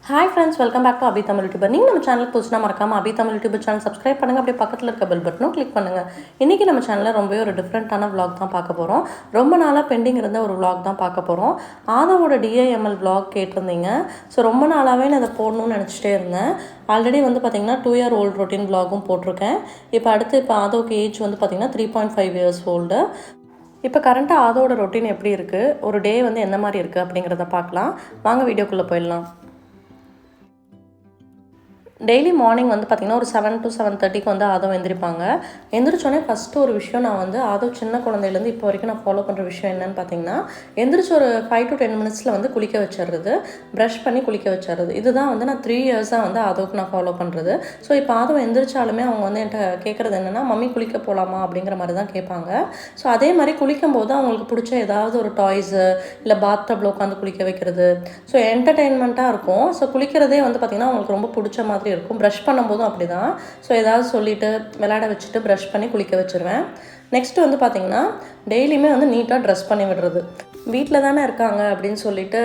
Hi friends, welcome back to Abhi Tamil YouTuber. நீங்கள் நம்ம சேனலுக்கு புதுசுனா மறக்காம அபி தமிழ் யூடியூப் சேனல் சப்ஸ்கிரைப் பண்ணுங்க. அப்படியே பக்கத்தில் இருக்க பெல் பட்டனும் கிளிக் பண்ணுங்க. இன்னைக்கு நம்ம சேனல்ல ரொம்பவே ஒரு டிஃப்ரெண்டான vlog தான் பார்க்க போறோம். ரொம்ப நாளா பெண்டிங் இருந்த ஒரு vlog தான் பார்க்க போறோம். ஆதவோட DIML vlog கேட்டிருந்தீங்க. ஸோ ரொம்ப நாளாவே நான் அதை போடணும்னு நினச்சிட்டே இருந்தேன். ஆல்ரெடி வந்து பார்த்தீங்கன்னா 2 year old ரொட்டீன் vlogகும் போட்டிருக்கேன். இப்போ ஆதோக்கு ஏஜ் வந்து பார்த்தீங்கன்னா 3.5 years old. இப்போ கரண்ட்டாக ஆதோட ரொட்டீன் எப்படி இருக்குது, ஒரு டே வந்து எந்த மாதிரி இருக்குது அப்படிங்கிறத பார்க்கலாம். வாங்க வீடியோக்குள்ளே போயிடலாம். டெய்லி மார்னிங் வந்து பார்த்திங்கன்னா ஒரு 7 to 7:30 வந்து ஆதவ் எந்திரிப்பாங்க. எந்திரிச்சோடனே ஃபஸ்ட்டு ஒரு விஷயம் நான் வந்து ஆதவ் சின்ன குழந்தையிலேருந்து இப்போ வரைக்கும் நான் ஃபாலோ பண்ணுற விஷயம் என்னென்னு பார்த்தீங்கன்னா, எந்திரிச்சு ஒரு 5 to 10 minutes வந்து குளிக்க வச்சிடுறது, ப்ரஷ் பண்ணி குளிக்க வச்சிடுறது. இதுதான் வந்து நான் 3 years வந்து ஆதவுக்கு நான் ஃபாலோ பண்ணுறது. ஸோ இப்போ ஆதவ் எந்திரிச்சாலுமே அவங்க வந்து என்கிட்ட கேட்குறது என்னென்னா, மம்மி குளிக்க போகலாமா அப்படிங்கிற மாதிரி தான் கேட்பாங்க. ஸோ அதே மாதிரி குளிக்கும்போது அவங்களுக்கு பிடிச்ச ஏதாவது ஒரு டாய்ஸு இல்லை பாத்டப்பில் உட்காந்து குளிக்க வைக்கிறது. ஸோ என்டர்டெயின்மெண்ட்டாக இருக்கும். ஸோ குளிக்கிறதே வந்து பார்த்திங்கன்னா அவங்களுக்கு ரொம்ப பிடிச்ச மாதிரி இருக்கும். ப்ரஷ் பண்ணும்போதும் அப்படி தான். ஸோ ஏதாவது சொல்லிவிட்டு விளையாட வச்சுட்டு ப்ரஷ் பண்ணி குளிக்க வச்சுருவேன். நெக்ஸ்ட்டு வந்து பார்த்திங்கன்னா டெய்லியுமே வந்து நீட்டாக ட்ரெஸ் பண்ணி விடுறது. வீட்டில் தானே இருக்காங்க அப்படின்னு சொல்லிட்டு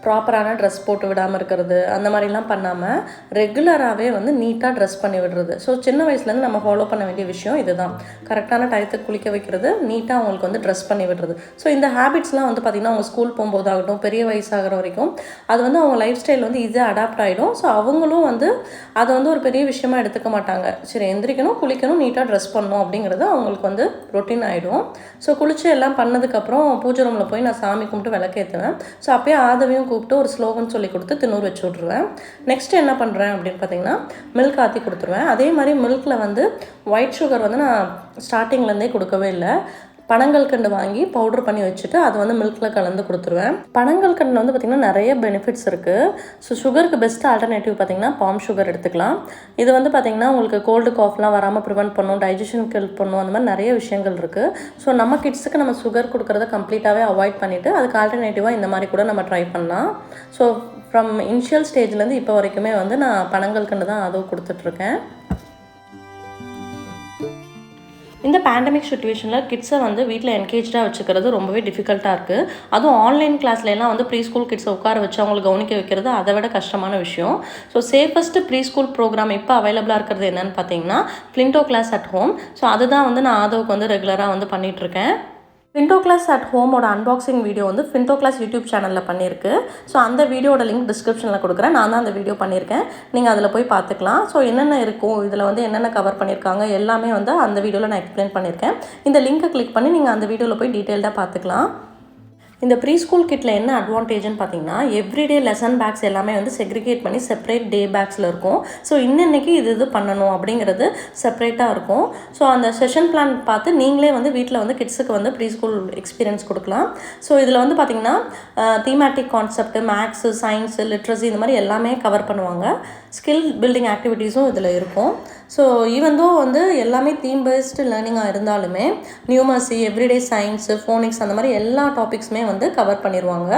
ப்ராப்பரான ட்ரெஸ் போட்டு விடாமல் இருக்கிறது, அந்த மாதிரிலாம் பண்ணாமல் ரெகுலராகவே வந்து நீட்டாக ட்ரெஸ் பண்ணி விடுறது. ஸோ சின்ன வயசுலேருந்து நம்ம ஃபாலோ பண்ண வேண்டிய விஷயம் இதுதான். கரெக்டான டயத்துக்கு குளிக்க வைக்கிறது, நீட்டாக அவங்களுக்கு வந்து ட்ரெஸ் பண்ணி விடுறது. ஸோ இந்த ஹேபிட்ஸ்லாம் வந்து பார்த்திங்கன்னா அவங்க ஸ்கூல் போகும்போதாகட்டும், பெரிய வயசாகிற வரைக்கும் அது வந்து அவங்க லைஃப் ஸ்டைல் வந்து ஈஸியாக அடாப்ட் ஆகிடும். ஸோ அவங்களும் வந்து அதை வந்து ஒரு பெரிய விஷயமா எடுத்துக்க மாட்டாங்க. சரி எந்திரிக்கணும், குளிக்கணும், நீட்டாக ட்ரெஸ் பண்ணணும் அப்படிங்கிறது அவங்களுக்கு வந்து ரொட்டீன் ஆகிடும். ஸோ குளிச்சு எல்லாம் பண்ணதுக்கப்புறம் பூஜை ரூமில் போய் நான் சாமி கும்பிட்டு விளக்கேற்றுவேன். ஸோ அப்போயே ஆதவையும் கூப்பிட்டு ஒரு ஸ்லோகன் சொல்லி கொடுத்து திண்ணூறு வச்சு விட்ருவேன். நெக்ஸ்ட் என்ன பண்ணுறேன் அப்படின்னு பார்த்தீங்கன்னா மில்க் ஆற்றி கொடுத்துருவேன். அதே மாதிரி மில்கில் வந்து ஒயிட் சுகர் வந்து நான் ஸ்டார்டிங்லேருந்தே கொடுக்கவே இல்லை. பனங்கல்கண்டு வாங்கி பவுடர் பண்ணி வச்சுட்டு அதை வந்து மில்கில் கலந்து கொடுத்துருவேன். பனங்கல்கண்டில் வந்து பார்த்திங்கன்னா நிறைய பெனிஃபிட்ஸ் இருக்குது. ஸோ சுகருக்கு பெஸ்ட் ஆல்டர்னேட்டிவ் பார்த்திங்கன்னா பாம் சுகர் எடுத்துக்கலாம். இது வந்து பார்த்திங்கன்னா உங்களுக்கு கோல்டு காஃப்லாம் வராமல் ப்ரிவெண்ட் பண்ணும், டைஜஷனுக்கு ஹெல்ப் பண்ணும், அந்த மாதிரி நிறைய விஷயங்கள் இருக்குது. ஸோ நம்ம கிட்ஸுக்கு நம்ம சுகர் கொடுக்குறத கம்ப்ளீட்டாகவே அவாய்ட் பண்ணிவிட்டு அதுக்கு ஆல்டர்னேட்டிவாக இந்த மாதிரி கூட நம்ம ட்ரை பண்ணலாம். ஸோ ஃப்ரம் இனிஷியல் ஸ்டேஜ்லேருந்து இப்போ வரைக்குமே வந்து நான் பனங்கல்கண்டு தான் அதுவும் கொடுத்துட்ருக்கேன். இந்த பேண்டமிக் சுச்சுவேஷனில் கிட்ஸை வந்து வீட்டில் என்கேஜாக வச்சுக்கிறது ரொம்பவே டிஃபிகல்ட்டாக இருக்குது. அதுவும் ஆன்லைன் கிளாஸ்லாம் வந்து ப்ரீ ஸ்கூல் கிட்ஸை உட்கார வச்சு அவங்களை கவனிக்க வைக்கிறது அதை விட கஷ்டமான விஷயம். So safest preschool program இப்போ அவைலபிளாக இருக்கிறது என்னென்னு பார்த்தீங்கன்னா Flinto class at home. So அதுதான் வந்து நான் ஆதவுக்கு வந்து ரெகுலராக வந்து பண்ணிகிட்ருக்கேன். ஃபின்டோ கிளாஸ் அட் ஹோமோட அன்பாக்சிங் வீடியோ வந்து ஃபின்டோ கிளாஸ் யூடியூப் சேனலில் பண்ணியிருக்கு. ஸோ அந்த வீடியோட லிங்க் டிஸ்கிரிப்ஷனில் கொடுக்குறேன். நான் தான் அந்த வீடியோ பண்ணியிருக்கேன், நீங்கள் அதில் போய் பார்த்துக்கலாம். ஸோ என்னென்ன இருக்கும் இதில் வந்து என்னென்ன கவர் பண்ணியிருக்காங்க எல்லாமே வந்து அந்த வீடியோவில் நான் எக்ஸ்பிளைன் பண்ணியிருக்கேன். இந்த லிங்க்கை கிளிக் பண்ணி நீங்கள் அந்த வீடியோவில் போய் டீட்டெயில்டாக பார்த்துக்கலாம். இந்த ப்ரீ ஸ்கூல் கிட்டில் என்ன அட்வான்டேஜ்னு பார்த்தீங்கன்னா எவ்ரிடே லெசன் பேக்ஸ் எல்லாமே வந்து செக்ரிகேட் பண்ணி செப்பரேட் டே பேக்ஸில் இருக்கும். ஸோ இன்னைக்கு இது பண்ணணும் அப்படிங்கிறது செப்பரேட்டாக இருக்கும். ஸோ அந்த செஷன் பிளான் பார்த்து நீங்களே வந்து வீட்டில் வந்து கிட்ஸுக்கு வந்து ப்ரீ ஸ்கூல் எக்ஸ்பீரியன்ஸ் கொடுக்கலாம். ஸோ இதில் வந்து பார்த்திங்கன்னா thematic concept, maths, science, literacy இந்த மாதிரி எல்லாமே கவர் பண்ணுவாங்க. ஸ்கில் பில்டிங் ஆக்டிவிட்டீஸும் இதில் இருக்கும். ஸோ ஈவன் தோ வந்து எல்லாமே தீம் பேஸ்டு லேர்னிங்காக இருந்தாலுமே நியூமர்சி, எவ்ரிடே சயின்ஸு, ஃபோனிக்ஸ் அந்த மாதிரி எல்லா டாபிக்ஸுமே வந்து கவர் பண்ணிடுவாங்க.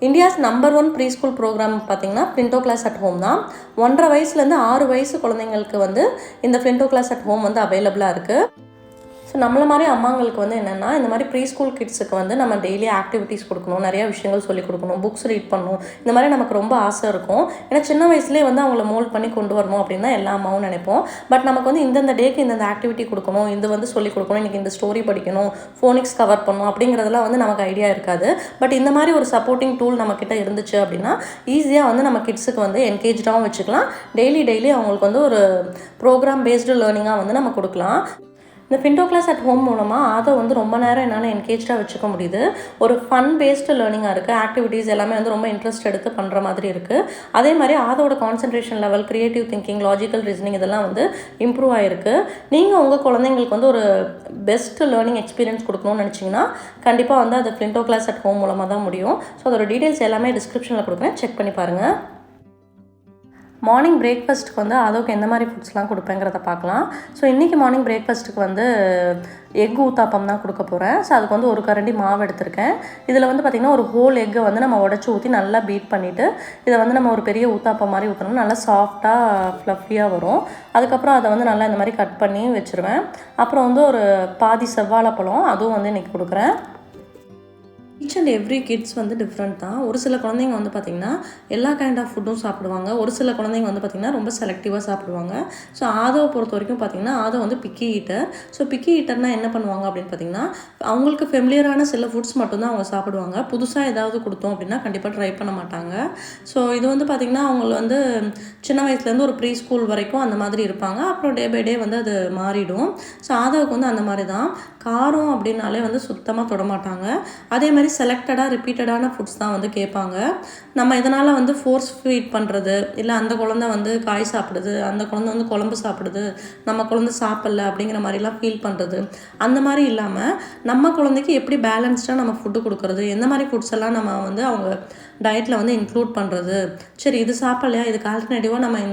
India's number 1 preschool program பார்த்திங்கன்னா ஃப்ளின்டோ கிளாஸ் அட் ஹோம் தான். 1.5 வயசுலேருந்து 6 வயசு குழந்தைங்களுக்கு வந்து இந்த ஃப்ளின்டோ கிளாஸ் அட் ஹோம் வந்து அவைலபிளாக இருக்குது. ஸோ நம்மள மாதிரி அம்மாங்களுக்கு வந்து என்னென்னா இந்த மாதிரி ப்ரீ ஸ்கூல் கிட்ஸுக்கு வந்து நம்ம டெய்லி ஆக்டிவிட்டீஸ் கொடுக்கணும், நிறையா விஷயங்கள் சொல்லிக் கொடுக்கணும், புக்ஸ் ரீட் பண்ணணும், இந்த மாதிரி நமக்கு ரொம்ப ஆசை இருக்கும். ஏன்னா சின்ன வயசுலேயே வந்து அவங்கள மோல்ட் பண்ணி கொண்டு வரணும் அப்படின்னு தான் எல்லா அம்மாவும் நினைப்போம். பட் நமக்கு வந்து இந்தந்த டேக்கு இந்தந்த ஆக்டிவிட்டி கொடுக்கணும், இது வந்து சொல்லிக் கொடுக்கணும், இன்றைக்கி இந்த ஸ்டோரி படிக்கணும், ஃபோனிக்ஸ் கவர் பண்ணணும் அப்படிங்கிறதெல்லாம் வந்து நமக்கு ஐடியா இருக்காது. பட் இந்த மாதிரி ஒரு சப்போர்ட்டிங் டூல் நம்மக்கிட்ட இருந்துச்சு அப்படின்னா ஈஸியாக வந்து நம்ம கிட்ஸுக்கு வந்து என்கேஜாகவும் வச்சுக்கலாம். டெய்லி அவங்களுக்கு வந்து ஒரு ப்ரோக்ராம் பேஸ்டு லேர்னிங்காக வந்து நம்ம கொடுக்கலாம். இந்த ஃபின்டோ கிளாஸ் அட் ஹோம் மூலமாக அதை வந்து ரொம்ப நேரம் என்னால் என்கேஜாக வச்சுக்க முடியுது. ஒரு ஃபன் பேஸ்டு லேர்னிங்காக இருக்குது. ஆக்டிவிட்டீஸ் எல்லாமே வந்து ரொம்ப இன்ட்ரெஸ்ட் எடுத்து பண்ணுற மாதிரி இருக்குது. அதே மாதிரி அதோட concentration level, creative thinking, logical reasoning இதெல்லாம் வந்து இம்ப்ரூவ் ஆகிருக்கு. நீங்கள் உங்கள் குழந்தைங்களுக்கு வந்து ஒரு பெஸ்ட் லேர்னிங் எக்ஸ்பீரியன்ஸ் கொடுக்கணும்னு நினச்சிங்கன்னா கண்டிப்பாக வந்து அது ஃபின்டோ கிளாஸ் அட் ஹோம் மூலமாக தான் முடியும். ஸோ அதோட டீட்டெயில்ஸ் எல்லாமே டிஸ்கிரிப்ஷனில் கொடுக்குறேன், செக் பண்ணி பாருங்கள். மார்னிங் பிரேக்ஃபாஸ்ட்டுக்கு வந்து அதோக்கு எந்த மாதிரி ஃபுட்ஸ்லாம் கொடுப்பேங்கிறத பார்க்கலாம். ஸோ இன்றைக்கி மார்னிங் பிரேக்ஃபாஸ்ட்டுக்கு வந்து எக் ஊத்தாப்பம் தான் கொடுக்க போகிறேன். ஸோ அதுக்கு வந்து ஒரு கரண்டி மாவு எடுத்திருக்கேன். இதில் வந்து பார்த்திங்கன்னா ஒரு ஹோல் எக்கை வந்து நம்ம உடச்சி ஊற்றி நல்லா பீட் பண்ணிவிட்டு இதை வந்து நம்ம ஒரு பெரிய ஊத்தாப்பம் மாதிரி ஊற்றணும், நல்லா சாஃப்டாக ஃப்ளஃபியாக வரும். அதுக்கப்புறம் அதை வந்து நல்லா இந்த மாதிரி கட் பண்ணி வச்சுருவேன். அப்புறம் வந்து ஒரு பாதி செவ்வாழைப்பழம் அதுவும் வந்து இன்றைக்கி கொடுக்குறேன். ஈச் அண்ட் எவ்ரி கிட்ஸ் வந்து டிஃப்ரெண்ட் தான். ஒரு சில குழந்தைங்க வந்து பார்த்திங்கன்னா எல்லா கைண்ட் ஆஃப் ஃபுட்டும் சாப்பிடுவாங்க. ஒரு சில குழந்தைங்க வந்து பார்த்திங்கன்னா ரொம்ப செலக்டிவாக சாப்பிடுவாங்க. ஸோ ஆதவை பொறுத்த வரைக்கும் பார்த்திங்கன்னா ஆதவ் வந்து பிக்கி ஈட்டர். ஸோ பிக்கி ஈட்டர்னால் என்ன பண்ணுவாங்க அப்படின்னு பார்த்திங்கன்னா அவங்களுக்கு ஃபெமிலியரான சில ஃபுட்ஸ் மட்டும்தான் அவங்க சாப்பிடுவாங்க. புதுசாக ஏதாவது கொடுத்தோம் அப்படின்னா கண்டிப்பாக ட்ரை பண்ண மாட்டாங்க. ஸோ இது வந்து பார்த்திங்கன்னா அவங்க வந்து சின்ன வயசுலேருந்து ஒரு ப்ரீ ஸ்கூல் வரைக்கும் அந்த மாதிரி இருப்பாங்க. அப்புறம் டே பை டே வந்து அது மாறிடும். ஸோ ஆதவுக்கு வந்து அந்த மாதிரி தான். காரம் அப்படின்னாலே வந்து சுத்தமாக தொடமாட்டாங்க. அதே மாதிரி செலக்டடாக ரிப்பீட்டடான ஃபுட்ஸ் தான் வந்து கேட்பாங்க. நம்ம இதனால் வந்து ஃபோர்ஸ் ஃபீட் பண்ணுறது, இல்லை அந்த குழந்தை வந்து காய் சாப்பிடுது, அந்த குழந்தை வந்து குழம்பு சாப்பிடுது, நம்ம குழந்தை சாப்பிடல அப்படிங்கிற மாதிரிலாம் ஃபீல் பண்ணுறது, அந்த மாதிரி இல்லாமல் நம்ம குழந்தைக்கு எப்படி பேலன்ஸ்டாக நம்ம ஃபுட்டு கொடுக்குறது, எந்த மாதிரி ஃபுட்ஸ் எல்லாம் நம்ம வந்து அவங்க டயட்டில் வந்து இன்க்ளூட் பண்ணுறது, சரி இது சாப்பிட்லையா, இதுக்கு ஆல்டர்னேட்டிவாக நம்ம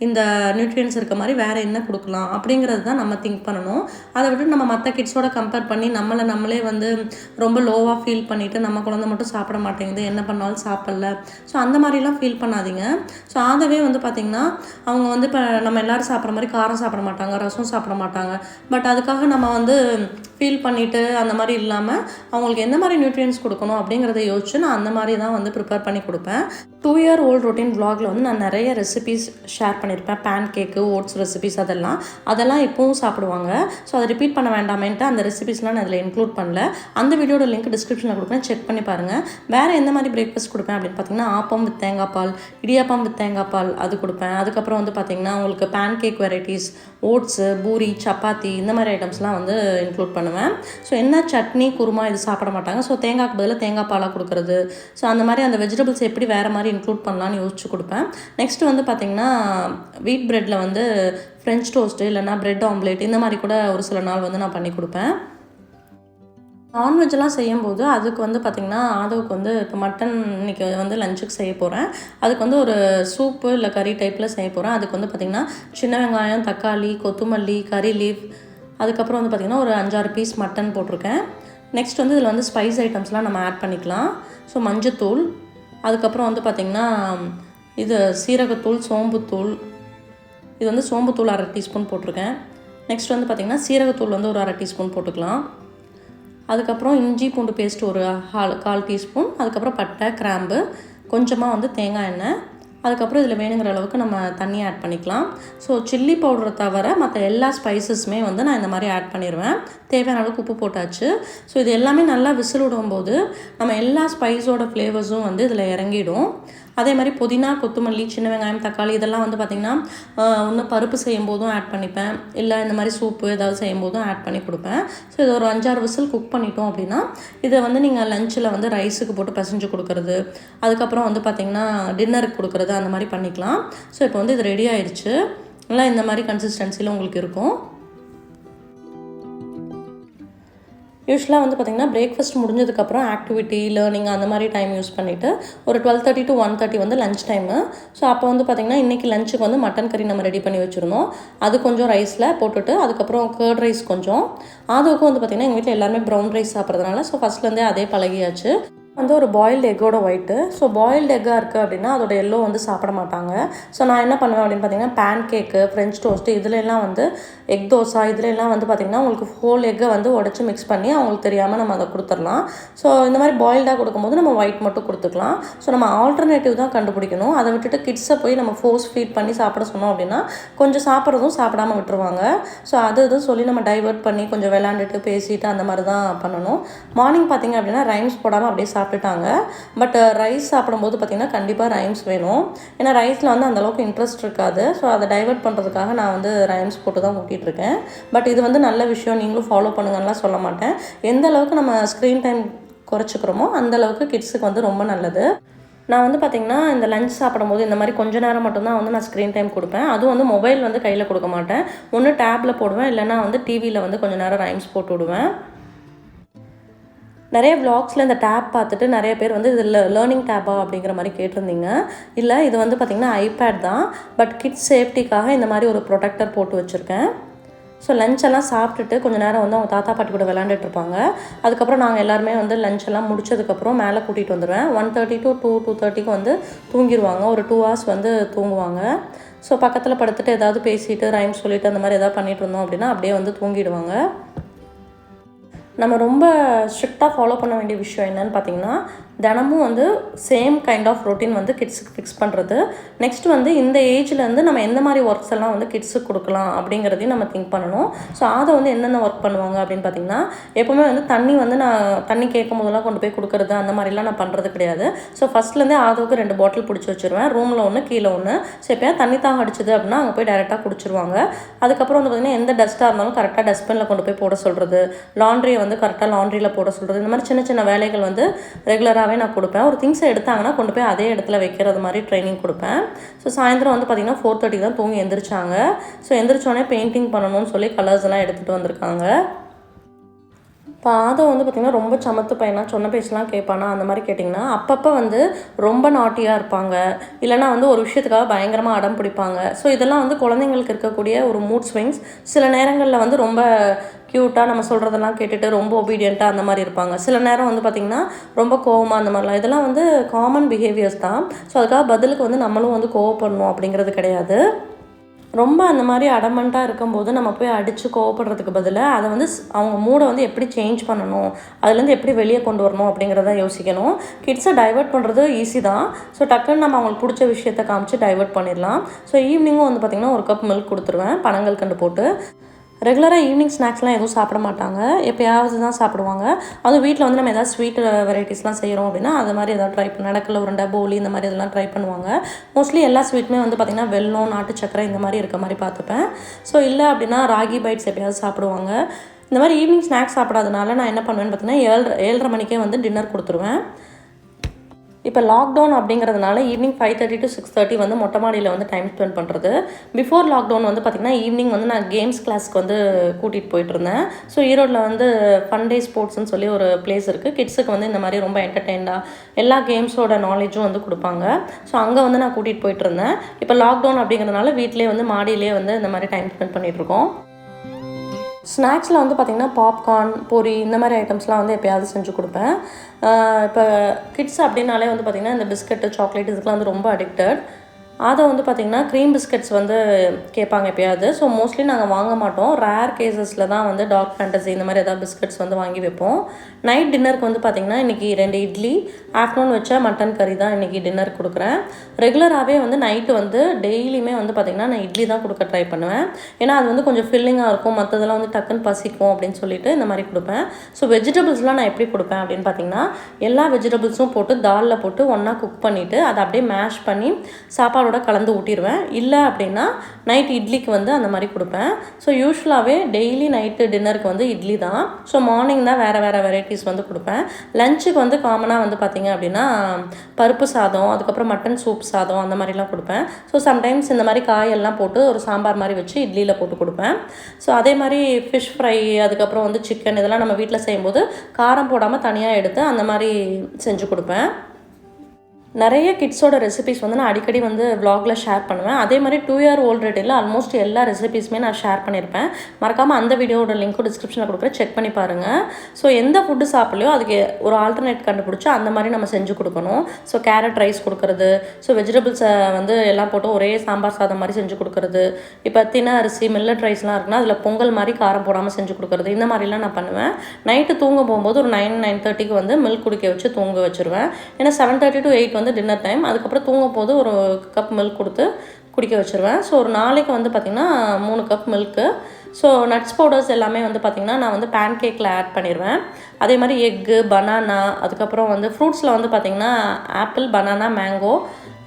இந்த நியூட்ரியன்ஸ் இருக்க மாதிரி வேறு என்ன கொடுக்கலாம் அப்படிங்கிறது தான் நம்ம திங்க் பண்ணணும். அதை விட்டு நம்ம மற்ற கிட்ஸோட கம்பேர் பண்ணி நம்மளே வந்து ரொம்ப லோவாக ஃபீல் பண்ணிவிட்டு நம்ம குழந்தை மட்டும் சாப்பிட மாட்டேங்குது, என்ன பண்ணாலும் சாப்பிடல, ஸோ அந்த மாதிரிலாம் ஃபீல் பண்ணாதீங்க. ஸோ அதவே வந்து பார்த்திங்கன்னா அவங்க வந்து இப்போ நம்ம எல்லோரும் சாப்பிட்ற மாதிரி காரம் சாப்பிட மாட்டாங்க, ரசம் சாப்பிட மாட்டாங்க. பட் அதுக்காக நம்ம வந்து ஃபீல் பண்ணிவிட்டு அந்த மாதிரி இல்லாமல் அவங்களுக்கு எந்த மாதிரி நியூட்ரியன்ஸ் கொடுக்கணும் அப்படிங்கிறத யோசிச்சு நான் அந்த மாதிரி தான் வந்து ப்ரிப்பேர் பண்ணி கொடுப்பேன். 2 year old ரொட்டீன் vlogல வந்து நான் நிறைய ரெசிபீஸ் ஷேர் பண்ணியிருப்பேன். பேன் கேக்கு, ஓட்ஸ் ரெசிபீஸ் அதெல்லாம் இப்போவும் சாப்பிடுவாங்க. ஸோ அதை ரிப்பீட் பண்ண வேண்டாமேன்ட்டு அந்த ரெசிபீஸ்லாம் நான் அதில் இன்க்ளூட் பண்ணல. அந்த வீடியோட லிங்க் டிஸ்கிரிப்ஷனில் கொடுக்குறேன், செக் பண்ணி பாருங்கள். வேறு எந்த மாதிரி பிரேக்ஃபாஸ்ட் கொடுப்பேன் அப்படின்னு பார்த்தீங்கன்னா ஆப்பம் வித் தேங்காய் பால், இடியாப்பம் வித் தேங்காய் பால் அது கொடுப்பேன். அதுக்கப்புறம் வந்து பார்த்திங்கன்னா உங்களுக்கு pancake varieties, oats, puri, chapati இந்த மாதிரி ஐட்டம்ஸ்லாம் வந்து இன்க்ளூட் பண்ணுவேன். ஸோ என்ன சட்னி, குருமா இது சாப்பிட மாட்டாங்க. ஸோ தேங்காய்க்கு பதிலாக தேங்காய் பாலாக கொடுக்குறது. ஸோ அந்த மாதிரி அந்த வெஜிடபிள்ஸ் எப்படி வேறு மாதிரி இன்க்ளூட் பண்ணலான்னு யோசிச்சு கொடுப்பேன். நெக்ஸ்ட் வந்து பார்த்திங்கன்னா வீட் ப்ரெட்டில் வந்து ஃப்ரெஞ்ச் டோஸ்ட்டு இல்லைனா ப்ரெட் ஆம்லேட் இந்த மாதிரி கூட ஒரு சில நாள் வந்து நான் பண்ணி கொடுப்பேன். நான்வெஜ்லாம் செய்யும்போது அதுக்கு வந்து பார்த்திங்கன்னா ஆதவுக்கு வந்து இப்போ மட்டன் இன்றைக்கி வந்து லஞ்சுக்கு செய்ய போகிறேன். அதுக்கு வந்து ஒரு சூப்பு இல்லை கறி டைப்பில் செய்ய போகிறேன். அதுக்கு வந்து பார்த்திங்கன்னா சின்ன வெங்காயம், தக்காளி, கொத்தமல்லி, கறி லீஃப், அதுக்கப்புறம் வந்து பார்த்திங்கன்னா ஒரு 5-6 பீஸ் மட்டன் போட்டிருக்கேன். நெக்ஸ்ட் வந்து இதில் வந்து ஸ்பைஸ் ஐட்டம்ஸ்லாம் நம்ம ஆட் பண்ணிக்கலாம். ஸோ மஞ்சத்தூள், அதுக்கப்புறம் வந்து பார்த்திங்கன்னா இது சீரகத்தூள், சோம்புத்தூள், இது வந்து சோம்புத்தூள் 1/2 டீஸ்பூன் போட்டிருக்கேன். நெக்ஸ்ட் வந்து பார்த்திங்கன்னா சீரகத்தூள் வந்து ஒரு 1/2 டீஸ்பூன் போட்டுக்கலாம். அதுக்கப்புறம் இஞ்சி பூண்டு பேஸ்ட் ஒரு 1/4 டீஸ்பூன், அதுக்கப்புறம் பட்டை, கிராம்பு, கொஞ்சமாக வந்து தேங்காய் எண்ணெய், அதுக்கப்புறம் இதில் வேணுங்கிற அளவுக்கு நம்ம தண்ணி ஆட் பண்ணிக்கலாம். ஸோ சில்லி பவுடரை தவிர மற்ற எல்லா ஸ்பைசஸுமே வந்து நான் இந்த மாதிரி ஆட் பண்ணிடுவேன். தேவையான அளவுக்கு உப்பு போட்டாச்சு. ஸோ இது எல்லாமே நல்லா விசில் விடும்போது நம்ம எல்லா ஸ்பைஸோட ஃப்ளேவர்ஸும் வந்து இதில் இறங்கிடும். அதே மாதிரி புதினா, கொத்தமல்லி, சின்ன வெங்காயம், தக்காளி இதெல்லாம் வந்து பார்த்திங்கன்னா ஒன்று பருப்பு செய்யும் போதும் ஆட் பண்ணிப்பேன், இல்லை இந்த மாதிரி சூப்பு ஏதாவது செய்யும் போதும் ஆட் பண்ணி கொடுப்பேன். ஸோ இது ஒரு 5-6 விசில் குக் பண்ணிட்டோம் அப்படின்னா இதை வந்து நீங்கள் லஞ்சில் வந்து ரைஸுக்கு போட்டு பிசைஞ்சு கொடுக்குறது, அதுக்கப்புறம் வந்து பார்த்திங்கன்னா டின்னருக்கு கொடுக்குறது அந்த மாதிரி பண்ணிக்கலாம். ஸோ இப்போ வந்து இது ரெடி ஆயிடுச்சு. நல்லா இந்த மாதிரி கன்சிஸ்டன்சியில் உங்களுக்கு இருக்கும். யூஸ்வலாக வந்து பார்த்திங்கன்னா பிரேக்ஃபாஸ்ட் முடிஞ்சதுக்கப்புறம் ஆக்டிவிட்டி, லேர்னிங் அந்த மாதிரி டைம் யூஸ் பண்ணிவிட்டு ஒரு 12:30 to 1:30 வந்து லஞ்ச் டைமு. ஸோ அப்போ வந்து பார்த்திங்கன்னா இன்றைக்கி லஞ்சுக்கு வந்து மட்டன் கறி நம்ம ரெடி பண்ணி வச்சுருந்தோம். அது கொஞ்சம் ரைஸில் போட்டுட்டு அதுக்கப்புறம் கர்ட் ரைஸ் கொஞ்சம். ஆதவுக்கும் வந்து பார்த்திங்கன்னா எங்கள் வீட்டில் எல்லாருமே ப்ரௌன் ரைஸ் சாப்பிட்றதுனால ஸோ ஃபஸ்ட்லேருந்தே அதே பழகியாச்சு. வந்து ஒரு பாயில்டு எக்கோட ஒயிட்டு. ஸோ பாயில்டு எக்காக இருக்குது அப்படின்னா அதோட எல்லோ வந்து சாப்பிட மாட்டாங்க. ஸோ நான் என்ன பண்ணுவேன் அப்படின்னு பார்த்தீங்கன்னா பேன் கேக்கு, ஃப்ரெஞ்ச் டோஸ்ட்டு இதுலெல்லாம் வந்து எக் தோசை இதுலெல்லாம் வந்து பார்த்திங்கன்னா உங்களுக்கு ஹோல் எக்கை வந்து உடச்சி மிக்ஸ் பண்ணி அவங்களுக்கு தெரியாமல் நம்ம அதை கொடுத்துடலாம். ஸோ இந்த மாதிரி பாயில்டாக கொடுக்கும்போது நம்ம ஒயிட் மட்டும் கொடுத்துக்கலாம். ஸோ நம்ம ஆல்டர்னேட்டிவ் தான் கண்டுபிடிக்கணும். அதை விட்டுட்டு கிட்ஸை போய் நம்ம ஃபோர்ஸ் ஃபீட் பண்ணி சாப்பிட சொன்னோம் அப்படின்னா கொஞ்சம் சாப்பிட்றதும் சாப்பிடாமல் விட்டுருவாங்க. ஸோ அது இதுவும் சொல்லி நம்ம டைவர்ட் பண்ணி கொஞ்சம் விளாண்டுட்டு பேசிட்டு அந்த மாதிரி தான் பண்ணணும். மார்னிங் பார்த்திங்க அப்படின்னா ரைம்ஸ் போடாமல் அப்படியே சாப்பிட்டுட்டாங்க. பட் ரைஸ் சாப்பிடும்போது பார்த்திங்கன்னா கண்டிப்பாக ரைம்ஸ் வேணும். ஏன்னா ரைஸில் வந்து அந்தளவுக்கு இன்ட்ரெஸ்ட் இருக்காது. ஸோ அதை டைவர்ட் பண்ணுறதுக்காக நான் வந்து ரைம்ஸ் போட்டு தான் ஊட்டிகிட்ருக்கேன். பட் இது வந்து நல்ல விஷயம், நீங்களும் ஃபாலோ பண்ணுங்கலாம் சொல்ல மாட்டேன். எந்த அளவுக்கு நம்ம ஸ்க்ரீன் டைம் குறைச்சிக்கிறோமோ அந்தளவுக்கு கிட்ஸுக்கு வந்து ரொம்ப நல்லது. நான் வந்து பார்த்திங்கன்னா இந்த லஞ்ச் சாப்பிடும்போது இந்த மாதிரி கொஞ்ச நேரம் மட்டும்தான் வந்து நான் ஸ்க்ரீன் டைம் கொடுப்பேன். அதுவும் வந்து மொபைல் வந்து கையில் கொடுக்க மாட்டேன். ஒன்று டேப்பில் போடுவேன், இல்லைனா வந்து டிவியில் வந்து கொஞ்சம் நேரம் ரைம்ஸ் போட்டு விடுவேன். நிறைய விளாக்ஸில் இந்த டேப் பார்த்துட்டு நிறைய பேர் வந்து இது லேர்னிங் டேப்பா அப்படிங்கிற மாதிரி கேட்டிருந்தீங்க. இல்லை, இது வந்து பார்த்திங்கன்னா ஐபேட் தான். பட் கிட்ஸ் சேஃப்டிக்காக இந்த மாதிரி ஒரு ப்ரொடெக்டர் போட்டு வச்சுருக்கேன். ஸோ லஞ்செல்லாம் சாப்பிட்டுட்டு கொஞ்சம் நேரம் வந்து அவங்க தாத்தா பாட்டி கூட விளாண்டுட்ருப்பாங்க. அதுக்கப்புறம் நாங்கள் எல்லாருமே வந்து லஞ்செல்லாம் முடிச்சதுக்கப்புறம் மேலே கூட்டிகிட்டு வந்துடுவேன். 1:30 to 2:30 வந்து தூங்கிடுவாங்க. ஒரு 2 hours வந்து தூங்குவாங்க. ஸோ பக்கத்தில் படுத்துட்டு ஏதாவது பேசிட்டு ரைம்ஸ் சொல்லிவிட்டு அந்த மாதிரி எதாவது பண்ணிகிட்டு இருந்தோம் அப்படின்னா அப்படியே வந்து தூங்கிடுவாங்க. நம்ம ரொம்ப ஸ்ட்ரிக்டாக ஃபாலோ பண்ண வேண்டிய விஷயம் என்னன்னு பார்த்தீங்கன்னா, தினமும் வந்து சேம் கைண்ட் ஆஃப் ரொட்டீன் வந்து கிட்ஸுக்கு ஃபிக்ஸ் பண்ணுறது. நெக்ஸ்ட் வந்து இந்த ஏஜ்லேருந்து நம்ம எந்த மாதிரி ஒர்க்ஸ் எல்லாம் வந்து கிட்ஸுக்கு கொடுக்கலாம் அப்படிங்கிறதையும் நம்ம திங்க் பண்ணணும். ஸோ அதை வந்து என்னென்ன ஒர்க் பண்ணுவாங்க அப்படின்னு பார்த்தீங்கன்னா, எப்போவுமே வந்து நான் தண்ணி கேட்கும் போதெல்லாம் கொண்டு போய் கொடுக்குறது அந்த மாதிரிலாம் நான் பண்ணுறது கிடையாது. ஸோ ஃபஸ்ட்லேருந்தே ஆதவுக்கு 2 பாட்டில் பிடிச்சி வச்சுருவேன். ரூமில் ஒன்று, கீழே ஒன்று. ஸோ எப்போயா தண்ணி தாகம் அடிச்சுது அப்படின்னா அங்கே போய் டைரெக்டாக குடிச்சிருவாங்க. அதுக்கப்புறம் வந்து பார்த்திங்கன்னா, எந்த டஸ்ட்டாக இருந்தாலும் கரெக்டாக டஸ்ட்பினில் கொண்டு போய் போட சொல்கிறது, லாண்ட்ரியை வந்து கரெக்டாக லாண்ட்ரியில் போட சொல்கிறது, இந்த மாதிரி சின்ன சின்ன வேலைகள் வந்து ரெகுலராகவே நான் கொடுப்பேன். ஒரு திங்ஸை எடுத்தாங்கன்னா கொண்டு போய் அதே இடத்துல வைக்கிறது மாதிரி ட்ரைனிங் கொடுப்பேன். ஸோ சாயந்தரம் வந்து பார்த்திங்கன்னா 4:30 தான் தூங்கி எந்திரிச்சாங்க. ஸோ எந்திரிச்சோடனே பெயிண்டிங் பண்ணணும்னு சொல்லி கலர்ஸ் எல்லாம் எடுத்துகிட்டு வந்திருக்காங்க. இப்போ வந்து பார்த்திங்கன்னா ரொம்ப சமத்து பையனா, சொன்ன பேச்செலாம் கேட்பானா அந்த மாதிரி கேட்டிங்கன்னா, அப்பப்போ வந்து ரொம்ப நாட்டியாக இருப்பாங்க, இல்லைனா வந்து ஒரு விஷயத்துக்காக பயங்கரமாக அடம் பிடிப்பாங்க. ஸோ இதெல்லாம் வந்து குழந்தைங்களுக்கு இருக்கக்கூடிய ஒரு மூட் ஸ்விங்ஸ். சில நேரங்களில் வந்து ரொம்ப க்யூட்டாக நம்ம சொல்கிறதெல்லாம் கேட்டுட்டு ரொம்ப ஒபீடியண்ட்டாக அந்த மாதிரி இருப்பாங்க. சில நேரம் வந்து பார்த்திங்கன்னா ரொம்ப கோவமாக அந்த மாதிரிலாம். இதெல்லாம் வந்து காமன் பிஹேவியர்ஸ் தான். ஸோ அதுக்காக பதிலுக்கு வந்து நம்மளும் வந்து கோவப்படணும் அப்படிங்கிறது கிடையாது. ரொம்ப அந்த மாதிரி அடமெண்ட்டாக இருக்கும்போது நம்ம போய் அடித்து கோவப்படுறதுக்கு பதிலாக அதை வந்து அவங்க மூடை வந்து எப்படி சேஞ்ச் பண்ணணும், அதுலேருந்து எப்படி வெளியே கொண்டு வரணும் அப்படிங்கிறத யோசிக்கணும். கிட்ஸை டைவெர்ட் பண்ணுறது ஈஸி தான். ஸோ டக்குன்னு நம்ம அவங்களுக்கு பிடிச்ச விஷயத்தை காமிச்சு டைவெர்ட் பண்ணிடலாம். ஸோ ஈவினிங்கும் வந்து பார்த்திங்கன்னா 1 கப் மில்க் கொடுத்துருவேன், பனங்கள் கண்டு போட்டு. ரெகுலராக ஈவினிங் ஸ்நாக்ஸ்லாம் எதுவும் சாப்பிட மாட்டாங்க, எப்போயாவது தான் சாப்பிடுவாங்க. அதுவும் வீட்டில் வந்து நம்ம எதாவது ஸ்வீட் வெரைட்டிஸ்லாம் செய்கிறோம் அப்படின்னா அது மாதிரி எதாவது ட்ரை பண்ண, நடக்கல உருண்டை, போலி இந்த மாதிரி இதெல்லாம் ட்ரை பண்ணுவாங்க. மோஸ்ட்லி எல்லா ஸ்வீட்டுமே வந்து பார்த்திங்கன்னா வெல்லம், நாட்டு சக்கரை இந்த மாதிரி இருக்க மாதிரி பார்த்துப்பேன். ஸோ இல்லை அப்படின்னா ராகி பைட்ஸ் எப்போயாவது சாப்பிடுவாங்க. இந்த மாதிரி ஈவினிங் ஸ்நாக்ஸ் சாப்பிடாதனால நான் என்ன பண்ணுவேன்னு பார்த்தீங்கன்னா 7:30 மணிக்கே வந்து டின்னர் கொடுத்துருவேன். இப்போ லாக்டவுன் அப்படிங்கிறதுனால ஈவினிங் 5:30 to 6:30 வந்து மொட்டை மாடியில் வந்து டைம் ஸ்பெண்ட் பண்ணுறது. பிஃபோர் லாக்டவுன் வந்து பார்த்திங்கன்னா ஈவினிங் வந்து நான் கேம்ஸ் கிளாஸ்க்கு வந்து கூட்டிகிட்டு போயிட்டுருந்தேன். ஸோ ஈரோட்டில் வந்து ஃபன் டே ஸ்போர்ட்ஸ்னு சொல்லி ஒரு பிளேஸ் இருக்குது. கிட்ஸுக்கு வந்து இந்த மாதிரி ரொம்ப என்டர்டெயின்டாக எல்லா கேம்ஸோட நாலேஜும் வந்து கொடுப்பாங்க. ஸோ அங்கே வந்து நான் கூட்டிகிட்டு போயிட்டுருந்தேன். இப்போ லாக்டவுன் அப்படிங்கிறதுனால வீட்டிலே வந்து மாடியிலே வந்து இந்த மாதிரி டைம் ஸ்பெண்ட் பண்ணிகிட்ருக்கோம். ஸ்நாக்ஸில் வந்து பார்த்திங்கன்னா பாப்கார்ன், பொரி இந்த மாதிரி ஐட்டம்ஸ்லாம் வந்து எப்போயாவது செஞ்சு கொடுப்பேன். இப்போ கிட்ஸ் அப்படின்னாலே வந்து பார்த்திங்கன்னா இந்த பிஸ்கட்டு, சாக்லேட் இதுக்கெலாம் வந்து ரொம்ப அடிக்டட். அதை வந்து பார்த்திங்கன்னா க்ரீம் பிஸ்கட்ஸ் வந்து கேட்பாங்க எப்போயாவது. ஸோ மோஸ்ட்லி நாங்கள் வாங்க மாட்டோம். ரேர் கேசஸில் தான் வந்து டார்க் ஃபேண்டசி இந்த மாதிரி எதாவது பிஸ்கட்ஸ் வந்து வாங்கி வைப்போம். நைட் டின்னருக்கு வந்து பார்த்திங்கன்னா இன்றைக்கி 2 இட்லி, ஆஃப்டர்நூன் வச்ச மட்டன் கறி தான் இன்றைக்கி டின்னர் கொடுக்குறேன். ரெகுலராகவே வந்து நைட்டு வந்து டெய்லியுமே வந்து பார்த்திங்கன்னா நான் இட்லி தான் கொடுக்க ட்ரை பண்ணுவேன். ஏன்னா அது வந்து கொஞ்சம் ஃபில்லிங்காக இருக்கும், மற்றதெல்லாம் வந்து டக்குன்னு பசிக்கும் அப்படின்னு சொல்லிட்டு இந்த மாதிரி கொடுப்பேன். ஸோ வெஜிடபிள்ஸ்லாம் நான் எப்படி கொடுப்பேன் அப்படின்னு பார்த்திங்கன்னா, எல்லா வெஜிடபிள்ஸும் போட்டு தாலில் போட்டு ஒன்றா குக் பண்ணிவிட்டு அதை அப்படியே மேஷ் பண்ணி சாப்பாடு கலந்து ஊட்டிடுவேன். இல்லை அப்படின்னா நைட் இட்லிக்கு வந்து அந்த மாதிரி கொடுப்பேன். ஸோ யூஸ்வலாகவே டெய்லி நைட்டு டின்னருக்கு வந்து இட்லி தான். ஸோ மார்னிங் தான் வேறு வெரைட்டிஸ் வந்து கொடுப்பேன். லஞ்சுக்கு வந்து காமனாக வந்து பார்த்திங்க அப்படின்னா பருப்பு சாதம், அதுக்கப்புறம் மட்டன் சூப் சாதம் அந்த மாதிரிலாம் கொடுப்பேன். ஸோ சம்டைம்ஸ் இந்த மாதிரி காயெல்லாம் போட்டு ஒரு சாம்பார் மாதிரி வச்சு இட்லியில் போட்டு கொடுப்பேன். ஸோ அதே மாதிரி ஃபிஷ் ஃப்ரை, அதுக்கப்புறம் வந்து சிக்கன் இதெல்லாம் நம்ம வீட்டில் செய்யும்போது காரம் போடாமல் தனியாக எடுத்து அந்த மாதிரி செஞ்சு கொடுப்பேன். நிறைய கிட்ஸோட ரெசிபிஸ் வந்து நான் அடிக்கடி வந்து vlogல ஷேர் பண்ணுவேன். அதே மாதிரி 2 year old ரேட்டில் ஆல்மோஸ்ட் எல்லா ரெசிபிஸுமே நான் ஷேர் பண்ணியிருப்பேன். மறக்காமல் அந்த வீடியோட லிங்க்கும் டிஸ்கிரிப்ஷனில் கொடுக்குறேன், செக் பண்ணி பாருங்கள். ஸோ எந்த ஃபுட்டு சாப்பிட்லையோ அதுக்கு ஒரு ஆல்டர்னேட் கண்டுபிடிச்சி அந்த மாதிரி நம்ம செஞ்சு கொடுக்கணும். ஸோ கேரட் ரைஸ் கொடுக்குறது, ஸோ வெஜிடபிள்ஸை வந்து எல்லாம் போட்டு ஒரே சாம்பார் சாதம் மாதிரி செஞ்சு கொடுக்குறது, இப்போ தின அரிசி மில்லட் ரைஸ்லாம் இருக்குன்னா அதில் பொங்கல் மாதிரி காரம் போடாமல் செஞ்சு கொடுக்குறது, இந்த மாதிரிலாம் நான் பண்ணுவேன். நைட்டு தூங்க போகும்போது ஒரு 9-9:30 வந்து மில்க் குடிக்க வச்சு தூங்க வச்சுருவேன். ஏன்னா 7:30 to 8 வந்து டின்னர் டைம். அதுக்கப்புறம் தூங்கும் போது ஒரு கப் மில்க் கொடுத்து குடிக்க வச்சுருவேன். ஸோ ஒரு நாளைக்கு வந்து பார்த்திங்கன்னா 3 cup milk. So nuts powders எல்லாமே வந்து பார்த்திங்கன்னா நான் வந்து பேன் கேக்கில் ஆட் பண்ணிடுவேன். அதே மாதிரி எக்கு, பனானா, அதுக்கப்புறம் வந்து ஃப்ரூட்ஸில் வந்து பார்த்திங்கன்னா ஆப்பிள், பனானா, மேங்கோ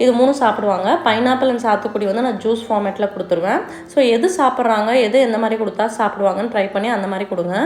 இது 3 சாப்பிடுவாங்க. பைனாப்பிள் அண்ட் சாத்துக்குடி வந்து நான் ஜூஸ் ஃபார்மேட்டில் கொடுத்துருவேன். ஸோ எது சாப்பிட்றாங்க, எது எந்த மாதிரி கொடுத்தா சாப்பிடுவாங்கன்னு ட்ரை பண்ணி அந்த மாதிரி கொடுங்க.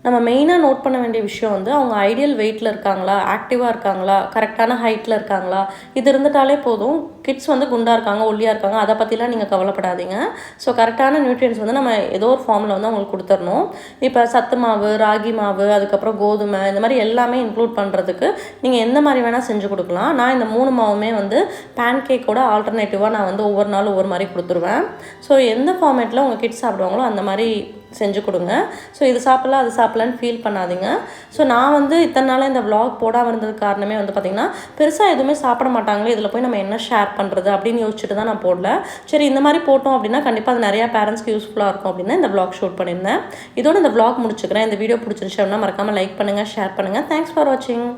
நம்ம மெயினாக நோட் பண்ண வேண்டிய விஷயம் வந்து அவங்க ஐடியல் வெயிட்டில் இருக்காங்களா, ஆக்டிவாக இருக்காங்களா, கரெக்டான ஹைட்டில் இருக்காங்களா, இது இருந்துட்டாலே போதும். கிட்ஸ் வந்து குண்டாக இருக்காங்க, ஒல்லியாக இருக்காங்க, அதை பற்றிலாம் நீங்கள் கவலைப்படாதீங்க. ஸோ கரெக்டான நியூட்ரியன்ஸ் வந்து நம்ம ஏதோ ஒரு ஃபார்மில் வந்து அவங்களுக்கு கொடுத்துடணும். இப்போ சத்து மாவு, ராகி மாவு, அதுக்கப்புறம் கோதுமை, இந்த மாதிரி எல்லாமே இன்க்ளூட் பண்ணுறதுக்கு நீங்கள் எந்த மாதிரி வேணால் செஞ்சு கொடுக்கலாம். நான் இந்த 3 மாவுமே வந்து பேன் கேக்கோட ஆல்டர்னேட்டிவாக நான் வந்து ஒவ்வொரு நாளும் ஒவ்வொரு மாதிரி கொடுத்துருவேன். ஸோ எந்த ஃபார்மேட்டில் உங்கள் கிட்ஸ் சாப்பிடுவாங்களோ அந்த மாதிரி செஞ்சு கொடுங்க. ஸோ இது சாப்பிட்லாம் அது சாப்பிட்லான்னு ஃபீல் பண்ணாதீங்க. ஸோ நான் வந்து இத்தனை நாளாக இந்த vlog போடாமல் இருந்ததுக்கு காரணமே வந்து பார்த்திங்கன்னா, பெருசாக எதுவுமே சாப்பிட மாட்டாங்களே, இதில் போய் நம்ம என்ன ஷேர் பண்ணுறது அப்படின்னு யோசிச்சுட்டு தான் நான் போடல. சரி இந்த மாதிரி போட்டோம் அப்படின்னா கண்டிப்பாக அது நிறையா பேரண்ட்ஸ்க்கு யூஸ்ஃபுல்லாக இருக்கும் அப்படின்னு இந்த vlog ஷூட் பண்ணியிருந்தேன். இதோட இந்த vlog முடிச்சுக்கிறேன். இந்த வீடியோ பிடிச்சிருந்துச்சு அப்படின்னா மறக்காமல் லைக் பண்ணுங்கள், ஷேர் பண்ணுங்கள். தேங்க்ஸ் ஃபார் வாட்சிங்.